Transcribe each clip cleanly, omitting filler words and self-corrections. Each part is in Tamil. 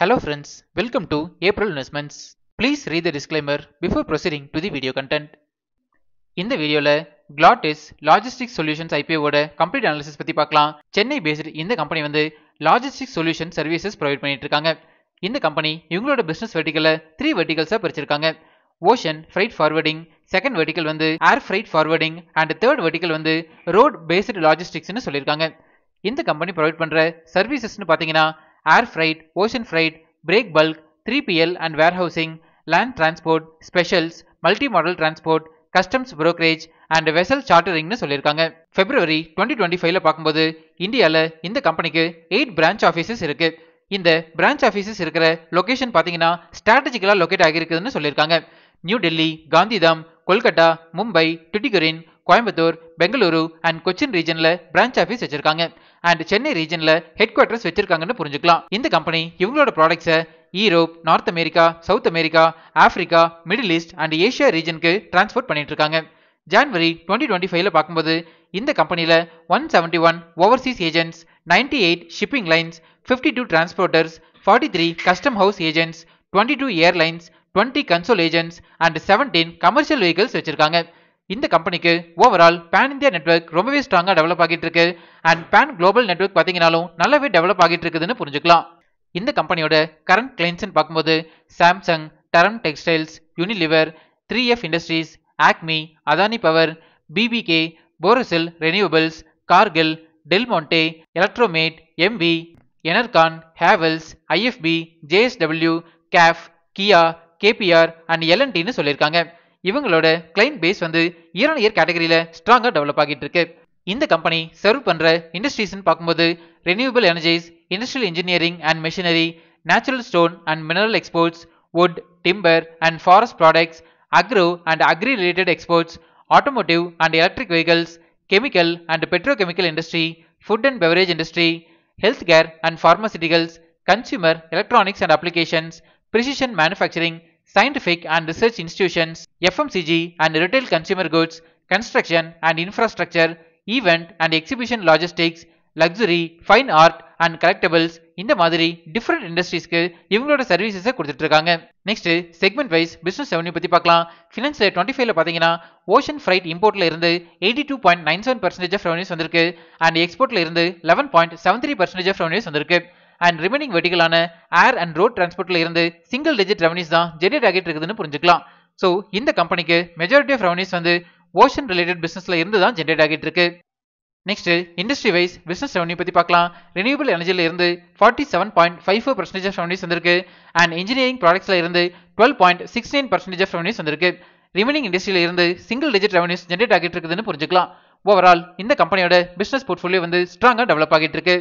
Hello friends, welcome to April Investments. Please read the disclaimer before proceeding to the video content. இந்த வீடியோல Glottis Logistics Solutions IPO ஓட கம்ப்ளீட் அனாலிசிஸ் பத்தி பார்க்கலாம். சென்னை பேஸ்ட் இந்த கம்பெனி வந்து லாஜிஸ்டிக்ஸ் சொல்யூஷன் சர்வீசஸ் ப்ரொவைட் பண்ணிட்டு இருக்காங்க. இந்த கம்பெனி இவங்களோட பிசினஸ் வெர்டிகல்ல 3 வெர்டிகல்ஸா பிரிச்சிருக்காங்க. Ocean freight forwarding, second vertical வந்து air freight forwarding and third vertical வந்து ரோட் பேஸ்டு லாஜிஸ்டிக்ஸ்னு சொல்லியிருக்காங்க. இந்த கம்பெனி ப்ரொவைட் பண்ற சர்வீசஸ்னு பார்த்தீங்கன்னா air freight, ocean freight, break bulk, 3PL and warehousing, land transport, specials, multi modal transport, customs brokerage and vessel சார்ட்டரிங்னு சொல்லியிருக்காங்க. February 2025ல பார்க்கும்போது இந்தியாவில் இந்த கம்பெனிக்கு 8 பிரான்ச் ஆஃபீஸஸ் இருக்கு. இந்த பிரான்ச் ஆஃபீஸஸ் இருக்கிற லொகேஷன் பார்த்தீங்கன்னா ஸ்ட்ராட்டஜிக்கலாக லொகேட் ஆகியிருக்குதுன்னு சொல்லியிருக்காங்க. நியூ டெல்லி, காந்திதாம், கொல்கட்டா, மும்பை, டுட்டிகரின், கோயம்புத்தூர், பெங்களூரு அண்ட் கொச்சின் ரீஜன்ல பிரான்ச் ஆஃபீஸ் வச்சிருக்காங்க. அண்ட் சென்னை ரீஜன்ல ஹெட் குவார்டர்ஸ் வச்சிருக்காங்கன்னு புரிஞ்சுக்கலாம். இந்த கம்பெனி இவங்களோட ப்ராடக்ட்ஸை Europe, north America, south America, Africa, middle east and Asia ரீஜனுக்கு டிரான்ஸ்போர்ட் பண்ணிட்டு இருக்காங்க. January 2025ல பார்க்கும்போது இந்த கம்பெனியில் 171 overseas agents, 98 shipping lines, 52 transporters, 43 custom house agents, 22 airlines, 20 console agents and 17 commercial vehicles வச்சிருக்காங்க. இந்த கம்பெனிக்கு ஓவரால் பேன் இந்தியா நெட்வொர்க் ரொம்பவே ஸ்ட்ராங்காக டெவலப் ஆகிட்டு இருக்கு. அண்ட் பேன் குளோபல் நெட்வொர்க் பார்த்தீங்கன்னாலும் நல்லாவே டெவலப் ஆகிட்டு இருக்குதுன்னு புரிஞ்சுக்கலாம். இந்த கம்பெனியோட கரண்ட் கிளைண்ட்ஸ்ன்னு பார்க்கும்போது சாம்சங், டரம் textiles, Unilever, 3F industries, Acme, Adani power, BBK, Borosil renewables, Cargill, Del Monte, Electromate, MV, Enercon, Havells, IFB, JSW, KEF, Kia, KPR and எல்என்டின்னு சொல்லியிருக்காங்க. இவங்களோட கிளைண்ட் பேஸ் வந்து இயர் ஆன் இயர் கேட்டகரியில ஸ்ட்ராங்கா டெவலப் ஆகிட்டு இருக்கு. இந்த கம்பெனி சர்வ் பண்ற இண்டஸ்ட்ரீஸ்ன்னு பார்க்கும்போது renewable energies, industrial engineering and machinery, natural stone and mineral exports, wood, timber and forest products, agro and agri related exports, automotive and electric vehicles, chemical and petrochemical industry, food and beverage industry, health care and pharmaceuticals, consumer electronics and applications, precision manufacturing, scientific and research institutions, FMCG and retail consumer goods, construction and infrastructure, event and exhibition logistics, luxury, fine art and collectibles இந்த மாதிரி டிஃபரெண்ட் இண்டஸ்ட்ரீஸ்க்கு இவங்களோட சர்வீசஸை கொடுத்துட்டு இருக்காங்க. Next segment wise business revenue பத்தி பார்க்கலாம். ஃபினான்ஸ் 25ல பாத்தீங்கன்னா ஓஷன் ஃப்ரைட் இம்போர்ட்ல இருந்து 82.97% ஆஃப் ரெவன்யூஸ் வந்திருக்கு. அண்ட் எக்ஸ்போர்ட்ல இருந்து 11.73% ஆஃப் ரெவன்யூஸ் வந்திருக்கு. அண்ட் ரிமைனிங் வெர்டிகலான ஏர் அண்ட் ரோட் டிரான்ஸ்போர்ட்ல இருந்து சிங்கிள் டிஜிட் ரெவன்யூஸ் தான் ஜெனரேட் ஆகிட்டு இருக்குதுன்னு புரிஞ்சுக்கலாம். ஸோ இந்த கம்பெனிக்கு மெஜாரிட்டி ஆஃப் ரெவன்யூஸ் வந்து ஓஷன் ரிலேட்டட் பிசினஸ்ல இருந்து தான் ஜெனரேட் ஆகிட்டு இருக்கு. Next industry wise business revenue பத்தி பார்க்கலாம். ரினியூவபிள் எனர்ஜில இருந்து 47.54% ஆஃப் ரெவன்யூஸ் வந்திருக்கு. அண்ட் இன்ஜினியரிங் ப்ராடக்ட்ஸ்ல இருந்து 12.69% ஆஃப் ரெவன்யூஸ் வந்திருக்கு. ரிமைனிங் இண்டஸ்ட்ரியில இருந்து சிங்கிள் டிஜிட் ரெவன்யூஸ் ஜெனரேட் ஆகிட்டு இருக்குதுன்னு புரிஞ்சுக்கலாம். ஓவரால் இந்த கம்பெனியோட பிசினஸ் போர்ட்ஃபோலியோ வந்து ஸ்ட்ராங்கா டெவலப் ஆகிட்டு இருக்கு.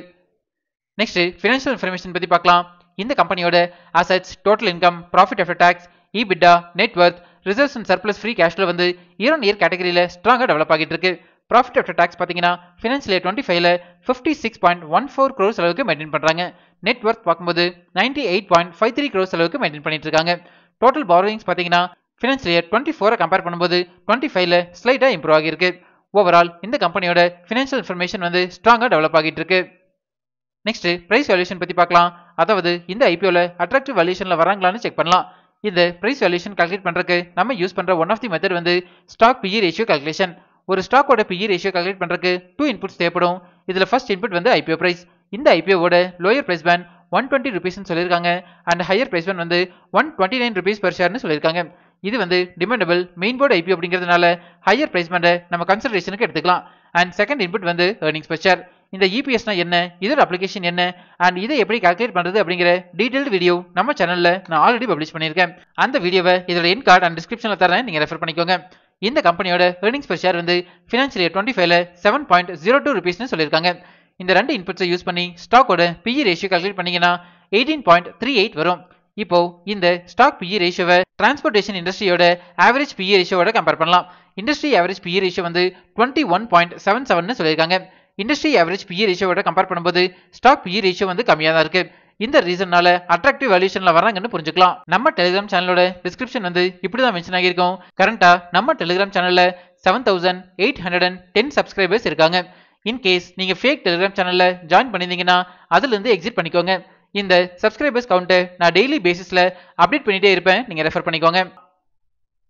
நெக்ஸ்ட் ஃபினான்ஷியல் இன்ஃபர்மேஷன் பத்தி பார்க்கலாம். இந்த கம்பெனியோட assets, total income, profit after tax, EBITDA, net worth, reserves and surplus free கேஷ்ல வந்து இயர் ஆன் இயர் கேட்டகரியில ஸ்ட்ராங்கா டெவலப் ஆகிட்டு இருக்கு. ப்ராஃபிட் ஆஃப்டர் டாக்ஸ் பார்த்தீங்கன்னா ஃபினான்ஷியல் 25ல 56.14 crores அளவுக்கு மெயின்டைன் பண்றாங்க. நெட் வர்த் பார்க்கும்போது 98.53 crores அளவுக்கு மெயின்டைன் பண்ணிட்டு இருக்காங்க. டோட்டல் பாரோயிங்ஸ் பார்த்தீங்கன்னா ஃபினான்ஷியல் 24 கம்பேர் பண்ணும்போது 25ல ஸ்லைட்டா இம்ப்ரூவ் ஆகிருக்கு. ஓவரால் இந்த கம்பெனியோட ஃபினான்ஷியல் இன்ஃபர்மேஷன் வந்து ஸ்ட்ராங்கா டெவலப் ஆகிட்டு இருக்கு. நெக்ஸ்ட் பிரைஸ் வேல்யூஷன் பத்தி பார்க்கலாம். அதாவது இந்த ஐபிஓல அட்ராக்டிவ் வேல்யூஷன்ல வராங்களான்னு செக் பண்ணலாம். இந்த பிரைஸ் வேல்யூஷன் கால்குலேட் பண்றதுக்கு நம்ம யூஸ் பண்ற ஒன் ஆஃப் தி மெத்தட் வந்து ஸ்டாக் PE ரேஷியோ கால்குலேஷன். ஒரு ஸ்டாக்கோட PE ரேஷியோ கால்குலேட் பண்றதுக்கு 2 இன்புட்ஸ் தேவைப்படும். இதுல ஃபர்ஸ்ட் இன்புட் வந்து ஐபிஓ பிரைஸ். இந்த ஐபிஓவோட லோயர் பிரைஸ் பேண்ட் 120 rupeesனு சொல்லியிருக்காங்க. அண்ட் ஹையர் பிரைஸ் பேண்ட் வந்து 129 rupees per shareனு சொல்லியிருக்காங்க. இது வந்து டிமாண்டபிள் மெயின் போர்டு ஐபிஓ அப்படிங்கிறதுனால ஹையர் பிரைஸ் பேண்டை நம்ம கன்சிடரேஷனுக்கு எடுத்துக்கலாம். அண்ட் செகண்ட் இன்புட் வந்து ஏர்னிங்ஸ் per share. இந்த EPSனா என்ன, இதோட அப்ளிகேஷன் என்ன, அண்ட் இதை எப்படி கால்குலேட் பண்றது அப்படிங்கிற டீடைல்டு வீடியோ நம்ம சேனல்ல நான் ஆல்ரெடி பப்ளிஷ் பண்ணியிருக்கேன். அந்த வீடியோவை இதோட எண்ட் கார்டு அண்ட் டிஸ்கிரிப்ஷன்ல தரேன், நீங்க ரெஃபர் பண்ணிக்கோங்க. இந்த கம்பெனியோட ஏர்னிங்ஸ் per share வந்து ஃபினான்ஷியல் 25ல 7.02 rupeesனு சொல்லியிருக்காங்க. இந்த ரெண்டு இன்புட்ஸை யூஸ் பண்ணி ஸ்டாக்கோட PE ரேஷியோ கால்குலேட் பண்ணீங்கன்னா 18.38 வரும். இப்போ இந்த ஸ்டாக் PE ரேஷியோவை டிரான்ஸ்போர்ட்டேஷன் இண்டஸ்ட்ரியோட ஆவரேஜ் PE ரேஷியோட கம்பேர் பண்ணலாம். இண்டஸ்ட்ரி ஆவரேஜ் PE ரேஷியோ வந்து 21.77னு சொல்லியிருக்காங்க. இண்டஸ்ட்ரி ஆவரேஜ் PE ரேஷியோட கம்பேர் பண்ணும்போது ஸ்டாக் PE ரேஷியோ வந்து கம்மியா தான் இருக்கு. இந்த ரீசன்னால அட்ராக்டிவ் வேல்யூஷன்ல வராங்கன்னு புரிஞ்சுக்கலாம். நம்ம டெலிகிராம் சேனலோட டிஸ்கிரிப்ஷன் வந்து இப்படிதான் மென்ஷன் ஆகியிருக்கும். கரண்டா நம்ம டெலிகிராம் சேனல்ல 7810 சப்ஸ்கிரைபர்ஸ் இருக்காங்க. இன்கேஸ் நீங்க ஃபேக் டெலிகிராம் சேனல்ல ஜாயின் பண்ணிருந்தீங்கன்னா அதுல இருந்து எக்ஸிட் பண்ணிக்கோங்க. இந்த சப்ஸ்கிரைபர்ஸ் கவுண்ட் நான் டெய்லி பேசிஸ்ல அப்டேட் பண்ணிட்டே இருப்பேன், நீங்க ரெஃபர் பண்ணிக்கோங்க.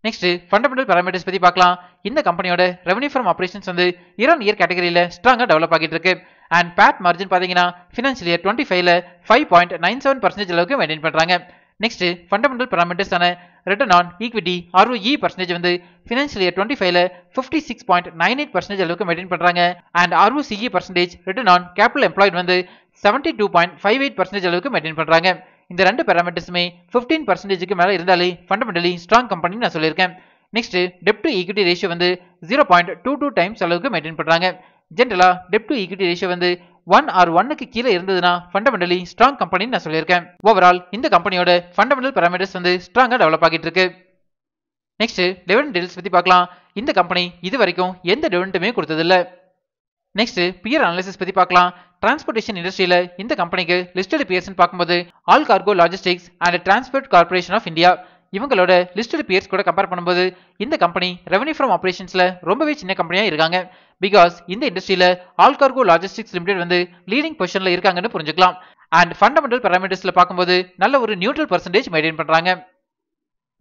நெக்ஸ்ட் ஃபண்டமெண்டல் பாராமீட்டர்ஸ் பத்தி பார்க்கலாம். இந்த கம்பெனியோட ரெவன்யூ ஃப்ரம் ஆபரேஷன்ஸ் வந்து இயர் ஆன் இயர் கேட்டகரியில ஸ்ட்ராங்கா டெவலப் ஆகிட்டு இருக்கு. அண்ட் பேட் மார்ஜின் பாத்தீங்கன்னா ஃபினான்ஷியல் இயர் 25ல 5.97% அளவுக்கு மெயின்டைன் பண்றாங்க. நெக்ஸ்ட் ஃபண்டமெண்டல் பாராமீட்டர்ஸ் ஆன return on equity ROE percentage வந்து ஃபினான்ஷியல் இயர் 25ல 56.98% அளவுக்கு மெயின்டைன் பண்றாங்க. And ROCE percentage return on capital employed வந்து 72.58% அளவுக்கு மெயின்டைன் பண்றாங்க. இந்த ரெண்டு பாராமீட்டர்ஸுமே 15%க்கு மேல இருந்தாலே ஃபண்டமெண்டலி ஸ்ட்ராங் கம்பெனி நான் சொல்லியிருக்கேன். Next dept to equity ratio வந்து 0.22 டைம்ஸ் அளவுக்கு மெயின்டைன் பண்றாங்க. ஜென்ரலா டெப்ட் டு ஈக்விட்டி ரேஷியோ வந்து 1 or 1க்கு கீழே இருந்ததுன்னா ஃபண்டமெண்டலி ஸ்ட்ராங் கம்பெனி நான் சொல்லியிருக்கேன். ஓவரால் இந்த கம்பெனியோட ஃபண்டமெண்டல் பாராமீட்டர்ஸ் வந்து ஸ்ட்ராங்கா டெவலப் ஆகிட்டு இருக்கு. நெக்ஸ்ட் டிவிடெண்ட் டீல்ஸ் பத்தி பார்க்கலாம். இந்த கம்பெனி இது வரைக்கும் எந்த டிவிடெண்டுமே கொடுத்ததில்ல. நெக்ஸ்ட் பியர் அனாலிசிஸ் பத்தி பார்க்கலாம். டிரான்ஸ்போர்ட்டேஷன் இண்டஸ்ட்ரியில இந்த கம்பெனிக்கு லிஸ்டட் பியர்ஸ் பார்க்கும்போது all cargo logistics and transport corporation of India இவங்களோட லிஸ்டட் பியர்ஸ் கூட கம்பேர் பண்ணும்போது இந்த கம்பெனி ரெவன்யூ ஃப்ரம் ஆபரேஷன்ஸ்ல ரொம்பவே சின்ன கம்பெனியா இருக்காங்க. பிகாஸ் இந்த இண்டஸ்ட்ரியில ஆல் கார்கோ லாஜிஸ்டிக்ஸ் லிமிடெட் வந்து லீடிங் பொசிஷன்ல இருக்காங்கன்னு புரிஞ்சுக்கலாம். அண்ட் ஃபண்டமெண்டல் பாராமீட்டர்ஸ்ல பார்க்கும்போது நல்ல ஒரு நியூட்ரல் பர்சன்டேஜ் மெயின்டைன் பண்றாங்க.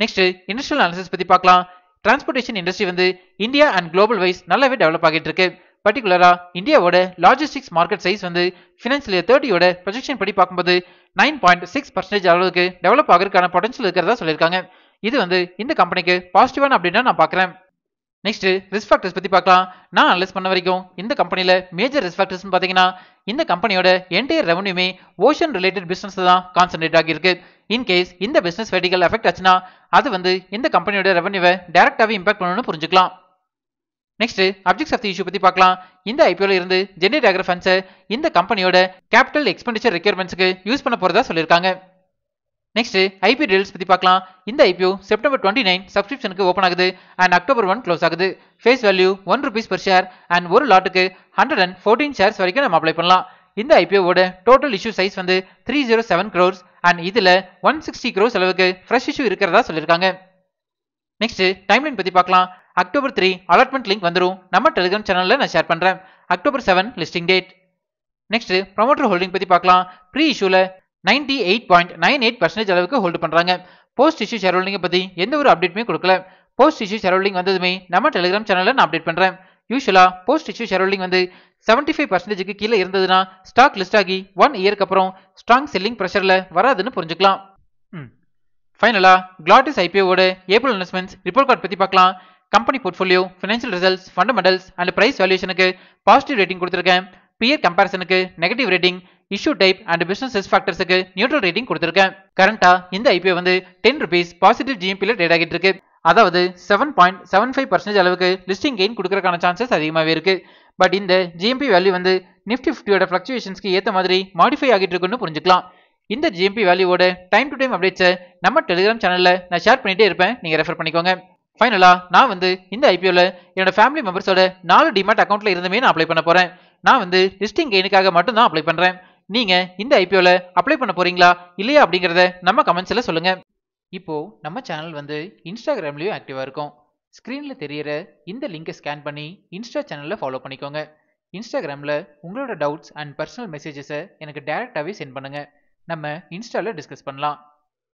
நெக்ஸ்ட் இண்டஸ்ட்ரியல் அனாலிசிஸ் பத்தி பார்க்கலாம். டிரான்ஸ்போர்ட்டேஷன் இண்டஸ்ட்ரி வந்து இந்தியா அண்ட் குளோபல் வைஸ் நல்லாவே டெவலப் ஆகிட்டு இருக்கு. பர்டிகுலரா இந்தியாவோட லாஜிஸ்டிக்ஸ் மார்க்கெட் சைஸ் வந்து ஃபினான்ஷியல் இயர் 30யோட ப்ரொஜெக்ஷன் படி பார்க்கும்போது 9.6% அளவுக்கு டெவலப் ஆகிறதுக்கான பொட்டன்ஷியல் இருக்கிறதா சொல்லியிருக்காங்க. இது வந்து இந்த கம்பெனிக்கு பாசிட்டிவான அப்படின்னா நான் பார்க்குறேன். நெக்ஸ்ட் ரிஸ்க் ஃபேக்டர்ஸ் பத்தி பார்க்கலாம். நான் அனலைஸ் பண்ண வரைக்கும் இந்த கம்பெனில மேஜர் ரிஸ்க் ஃபேக்டர்ஸ் பாத்தீங்கன்னா இந்த கம்பெனியோட என்டையர் ரெவன்யூமே ஓஷன் ரிலேட்டட் பிசினஸ் தான் கான்சென்ட்ரேட் ஆகியிருக்கு. இன்கேஸ் இந்த பிசினஸ் வெர்டிகல் எஃபெக்ட் ஆச்சுன்னா அது வந்து இந்த கம்பெனியோட ரெவன்யூவை டைரக்டாவே இம்பாக்ட் பண்ணணும்னு புரிஞ்சுக்கலாம். Next objects of the issue பத்தி பார்க்கலாம். இந்த ஐபிஓல இருந்து ஜெனரேட் ஆகிற ஃபண்ட்ஸை இந்த கம்பெனியோட கேபிட்டல் எக்ஸ்பெண்டிச்சர் ரெக்யர்மெண்ட்ஸ்க்கு யூஸ் பண்ண போறதா சொல்லியிருக்காங்க. நெக்ஸ்ட் ஐபிஓ டீல்ஸ் பத்தி பார்க்கலாம். இந்த ஐபிஓ செப்டம்பர் 29 சப்ஸ்கிரிப்ஷனுக்கு ஓப்பன் ஆகுது அண்ட் அக்டோபர் 1 க்ளோஸ் ஆகுது. Face value ₹1 per share and ஒரு லாட்டுக்கு 114 ஷேர்ஸ் வரைக்கும் நம்ம அப்ளை பண்ணலாம். இந்த ஐபிஓவோட டோட்டல் இஷ்யூ சைஸ் வந்து 307 crores அண்ட் இதுல 160 crores அளவுக்கு ஃப்ரெஷ் இஷ்யூ இருக்கிறதா சொல்லியிருக்காங்க. நெக்ஸ்ட் டைம்லைன் பத்தி பார்க்கலாம். அக்டோபர் 3 அலாட்மெண்ட் லிங்க் வந்துடும். நம்ம டெலிகிராம் சேனல்ல நான் ஷேர் பண்றேன். October 7 listing date. Next promoter holding பத்தி பார்க்கலாம். ப்ரீ இஷ்யூல 98.98% அளவுக்கு ஹோல்டு பண்றாங்க. போஸ்ட் இஷ்யூ ஷேர் ஹோல்டிங் பத்தி எந்த ஒரு அப்டேட்டுமே கொடுக்கல. போஸ்ட் இஷ்யூ ஷேர் ஹோல்டிங் வந்ததுமே நம்ம டெலிகிராம் சேனல்ல நான் அப்டேட் பண்றேன். யூசுவலா போஸ்ட் இஷ்யூ ஷேர் ஹோல்டிங் வந்து 75%க்கு கீழே இருந்ததுன்னா ஸ்டாக் லிஸ்ட் ஆகி 1 இயருக்கு அப்புறம் ஸ்ட்ராங் செல்லிங் பிரஷர்ல வராதுன்னு புரிஞ்சுக்கலாம். ஃபைனலா கிளாட்டிஸ் ஐபிஓவோட ஏப்ரல் இன்வெஸ்ட்மெண்ட்ஸ் ரிப்போர்ட் கார்டு பத்தி பார்க்கலாம். Company portfolio, financial results, fundamentals and price வேல்யூஷனுக்கு பாசிட்டிவ் ரேட்டிங் கொடுத்திருக்கேன். பியர் கம்பேரிசனுக்கு negative rating, issue type and business risk ஃபேக்டர்ஸ்க்கு நியூட்ரல் ரேட்டிங் கொடுத்திருக்கேன். கரண்டா இந்த ஐபிஓ வந்து ₹10 பாசிட்டிவ் ஜிஎம்பில ட்ரேட் ஆகிட்டு இருக்கு. அதாவது 7.75% அளவுக்கு லிஸ்டிங் கெயின் கொடுக்கறதுக்கான சான்சஸ் அதிகமாகவே இருக்கு. பட் இந்த ஜிஎம்பி வேல்யூ வந்து நிஃப்டி 50யோட ஃபிளக்சுவேஷன்ஸ்க்கு ஏற்ற மாதிரி மாடிஃபை ஆகிட்டு இருக்குன்னு புரிஞ்சுக்கலாம். இந்த ஜிஎம்பி வேல்யூவோட டைம் டு டைம் அப்டேட்ஸை நம்ம டெலிகிராம் சேனல்ல நான் ஷேர் பண்ணிட்டே இருப்பேன், நீங்க ரெஃபர் பண்ணிக்கோங்க. ஃபைனலா நான் வந்து இந்த ஐபிஓல என்னோட ஃபேமிலி மெம்பர்ஸோட 4 டிமேட் அக்கௌண்ட்ல இருந்துமே நான் அப்ளை பண்ண போறேன். நான் வந்து லிஸ்டிங் கெயினுக்காக மட்டும் தான் அப்ளை பண்றேன். நீங்க இந்த ஐபிஓல அப்ளை பண்ண போறீங்களா இல்லையா அப்படிங்கறத நம்ம கமெண்ட்ஸ்ல சொல்லுங்க. இப்போ நம்ம சேனல் வந்து இன்ஸ்டாகிராம்லயும் ஆக்டிவா இருக்கும். ஸ்கிரீன்ல தெரியற இந்த லிங்கை ஸ்கேன் பண்ணி இன்ஸ்டா சேனல்ல ஃபாலோ பண்ணிக்கோங்க. இன்ஸ்டாகிராம்ல உங்களோட டவுட்ஸ் அண்ட் பர்சனல் மெசேஜஸை எனக்கு டைரக்டாவே சென்ட் பண்ணுங்க. நம்ம இன்ஸ்டால டிஸ்கஸ் பண்ணலாம்.